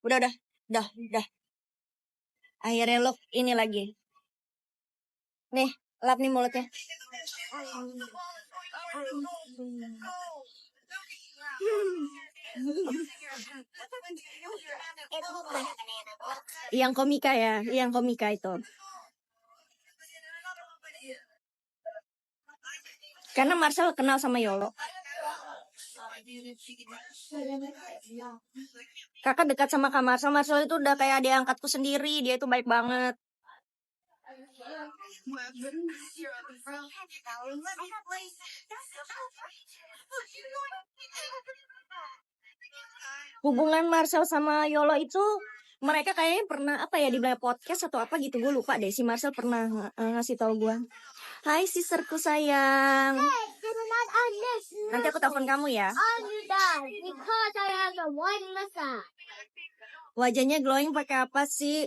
Udah. Akhirnya lo ini lagi. Nih, lap nih mulutnya. Yang komika itu. Karena Marcel kenal sama Yolo. Kakak dekat sama Kak Marcel. Marcel itu udah kayak adik angkatku sendiri. Dia itu baik banget. Hubungan Marcel sama Yolo itu mereka kayaknya pernah di podcast atau apa gitu, gue lupa deh. Si Marcel pernah ngasih tahu gue. Hai sisterku sayang. Nanti aku telepon kamu ya. Wajahnya glowing pakai apa sih?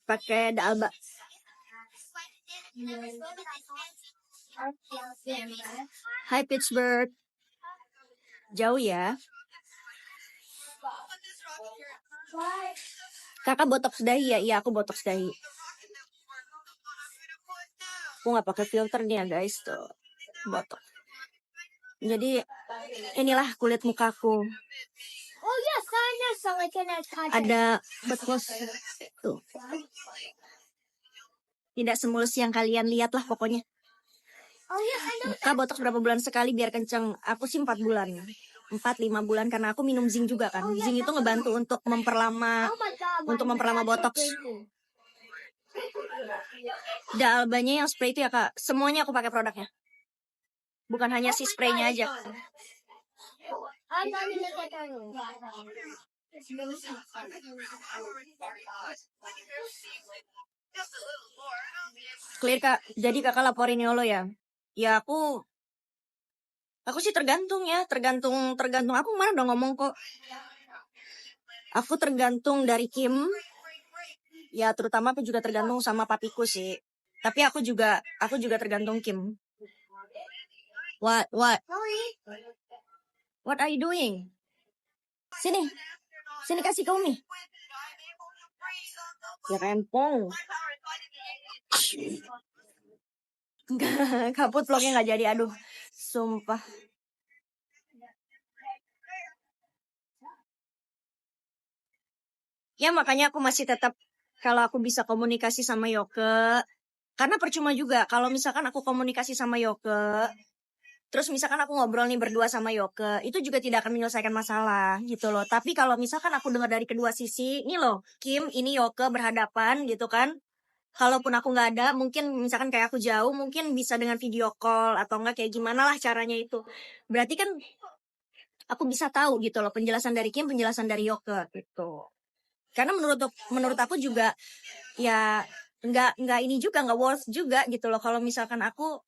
Pakai Dalba. Hai Pittsburgh. Jauh ya. Kakak botox dahi ya? Iya, aku botox dahi. Aku nggak pakai filter nih ya guys, tuh botox. Jadi inilah kulit mukaku. Ada bekus tuh. Tidak semulus yang kalian lihat lah pokoknya. Kak botox berapa bulan sekali biar kenceng? Aku sih 4 bulan. 4-5 bulan karena aku minum zinc juga kan. Zinc itu ngebantu untuk memperlama botox. Dalbanya yang spray itu ya Kak. Semuanya aku pakai produknya. Bukan hanya si spraynya aja. Clear Kak. Jadi Kakak laporin Yolo ya. Ya aku sih tergantung ya. Tergantung aku kemarin udah ngomong kok. Aku tergantung dari Kim. Ya terutama aku juga tergantung sama papiku sih. Tapi aku juga tergantung Kim. What are you doing? Sini kasih ke Umi. Ya rempong. Kaput vlognya nggak jadi, aduh, sumpah. Ya makanya aku masih tetap kalau aku bisa komunikasi sama Yoke, karena percuma juga kalau misalkan aku komunikasi sama Yoke, terus misalkan aku ngobrol nih berdua sama Yoke, itu juga tidak akan menyelesaikan masalah gitu loh. Tapi kalau misalkan aku dengar dari kedua sisi, nih loh, Kim, ini Yoke berhadapan gitu kan. Kalaupun aku nggak ada, mungkin misalkan kayak aku jauh, mungkin bisa dengan video call atau enggak kayak gimana lah caranya itu. Berarti kan aku bisa tahu gitu loh penjelasan dari Kim, penjelasan dari Yoke gitu. Karena menurut aku juga ya nggak ini juga nggak worth juga gitu loh kalau misalkan aku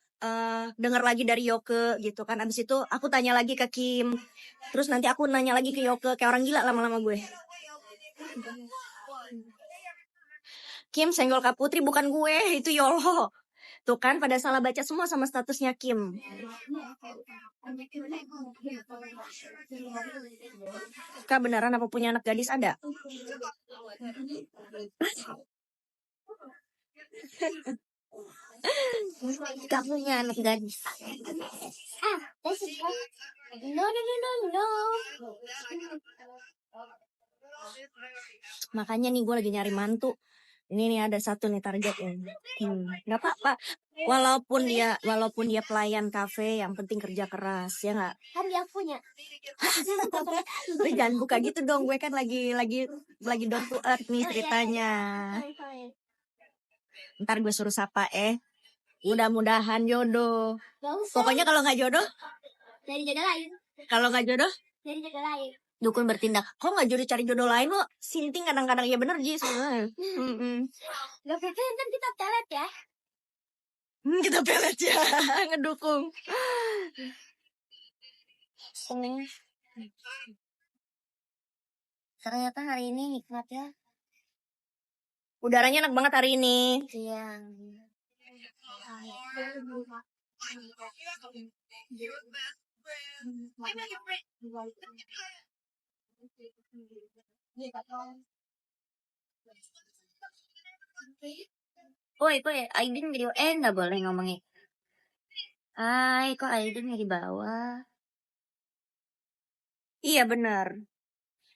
dengar lagi dari Yoke gitu kan. Abis itu aku tanya lagi ke Kim, terus nanti aku nanya lagi ke Yoke, kayak orang gila lama-lama gue. Kim senggol Kak Putri bukan gue, itu Yolo. Tuh kan pada salah baca semua sama statusnya Kim. Kak beneran apa punya anak gadis? Ada. Kak punya anak gadis. No. Makanya nih gue lagi nyari mantu. Ini nih ada satu nih target ini. Nggak apa-apa. Walaupun dia pelayan kafe, yang penting kerja keras ya nggak? Kan dia punya. Lu jangan buka gitu dong. Gue kan lagi down to earth nih ceritanya. Ntar gue suruh sapa mudah-mudahan jodoh. Pokoknya kalau nggak jodoh, cari jodoh lain. Kalau nggak jodoh, cari jodoh lain. Dukun bertindak. Kok nggak jodoh cari jodoh lain lo? Sinting kadang-kadang ya bener Ji sebenarnya. Gak apa-apa kan kita pelet ya. Kita pelet ya, ngedukung. Seneng. Ternyata hari ini nikmat ya. Udaranya enak banget hari ini. Iya. Kok Aiden video nggak boleh ngomongin. Kok Aiden nggak di bawah? Iya benar.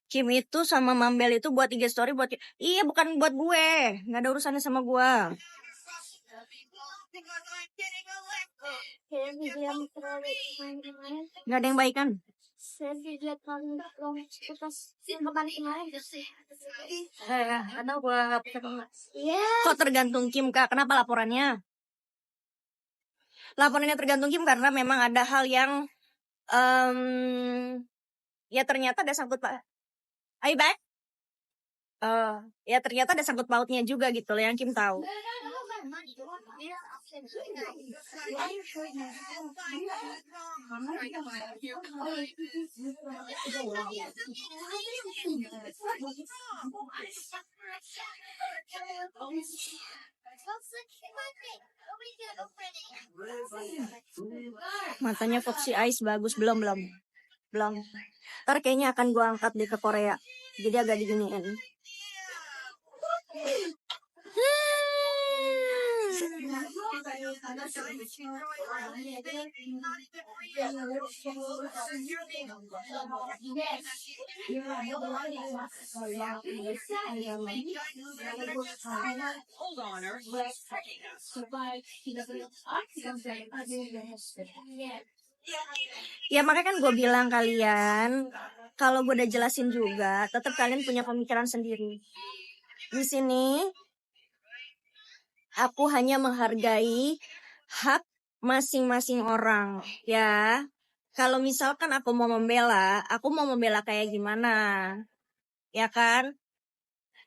Kim itu sama Mambel itu buat IG story buat iya bukan buat gue, nggak ada urusannya sama gue. Nggak ada yang baik kan? Karena gue nggak kok tergantung Kim kak. Kenapa laporannya? Laporannya tergantung Kim karena memang ada hal yang ya ternyata ada sangkut pak. Are you back? Ya ternyata ada sangkut pautnya juga gitu loh yang Kim tahu. Matanya Foxy Eyes bagus belum. Ntar kayaknya akan gua angkat deh ke Korea. Jadi agak diginiin. Ya makanya kan gue bilang kalian, kalau gue udah jelasin juga, tetap kalian punya pemikiran sendiri. Di sini aku hanya menghargai hak masing-masing orang, ya. Kalau misalkan aku mau membela kayak gimana, ya kan?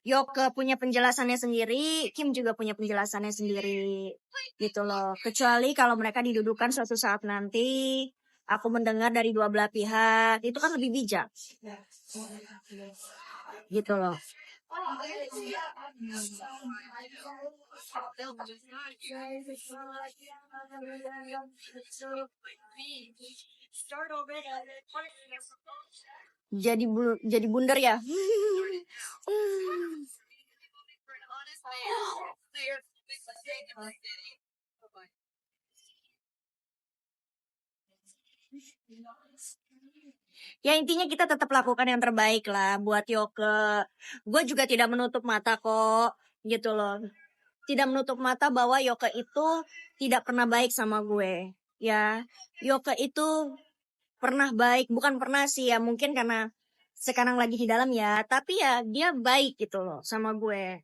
Yoke punya penjelasannya sendiri, Kim juga punya penjelasannya sendiri, gitu loh. Kecuali kalau mereka didudukan suatu saat nanti, aku mendengar dari dua belah pihak, itu kan lebih bijak, gitu loh. Jadi bundar ya. Ya intinya kita tetap lakukan yang terbaik lah buat Yoke. Gue juga tidak menutup mata kok, gitu loh. Tidak menutup mata bahwa Yoke itu tidak pernah baik sama gue. Ya, Yoke itu pernah baik, bukan pernah sih ya, mungkin karena sekarang lagi di dalam ya, tapi ya dia baik gitu loh sama gue.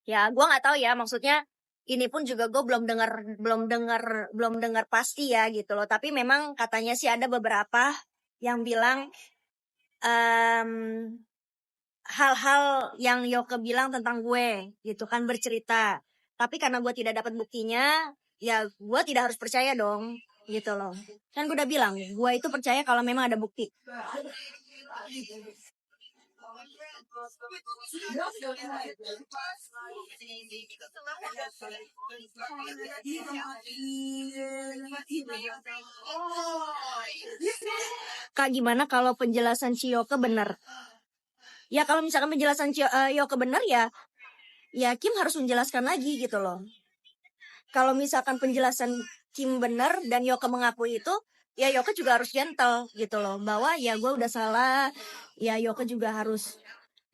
Ya, gue nggak tahu ya, maksudnya ini pun juga gue belum dengar pasti ya gitu loh. Tapi memang katanya sih ada beberapa yang bilang hal-hal yang Yoke bilang tentang gue gitu kan bercerita. Tapi karena gue tidak dapat buktinya, ya gue tidak harus percaya dong gitu loh. Kan gue udah bilang, gue itu percaya kalau memang ada bukti. Kak, gimana kalau penjelasan Yoke benar? Ya kalau misalkan penjelasan Yoke benar ya Kim harus menjelaskan lagi gitu loh. Kalau misalkan penjelasan Kim benar dan Yoke mengakui itu, ya Yoke juga harus gentle gitu loh. Bahwa ya gue udah salah, ya Yoke juga harus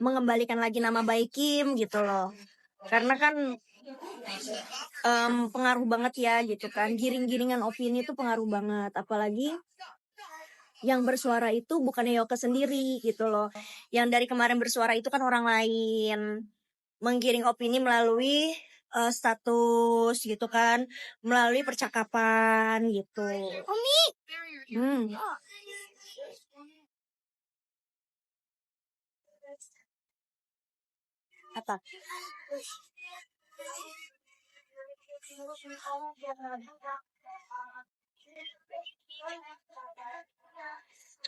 mengembalikan lagi nama baik Kim gitu loh. Karena kan pengaruh banget ya gitu kan. Giring-giringan opini itu pengaruh banget. Apalagi yang bersuara itu bukannya Yoke sendiri gitu loh. Yang dari kemarin bersuara itu kan orang lain. Menggiring opini melalui status gitu kan, melalui percakapan gitu. Omi. Apa?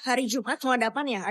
Hari Jumat mau ada apa ya?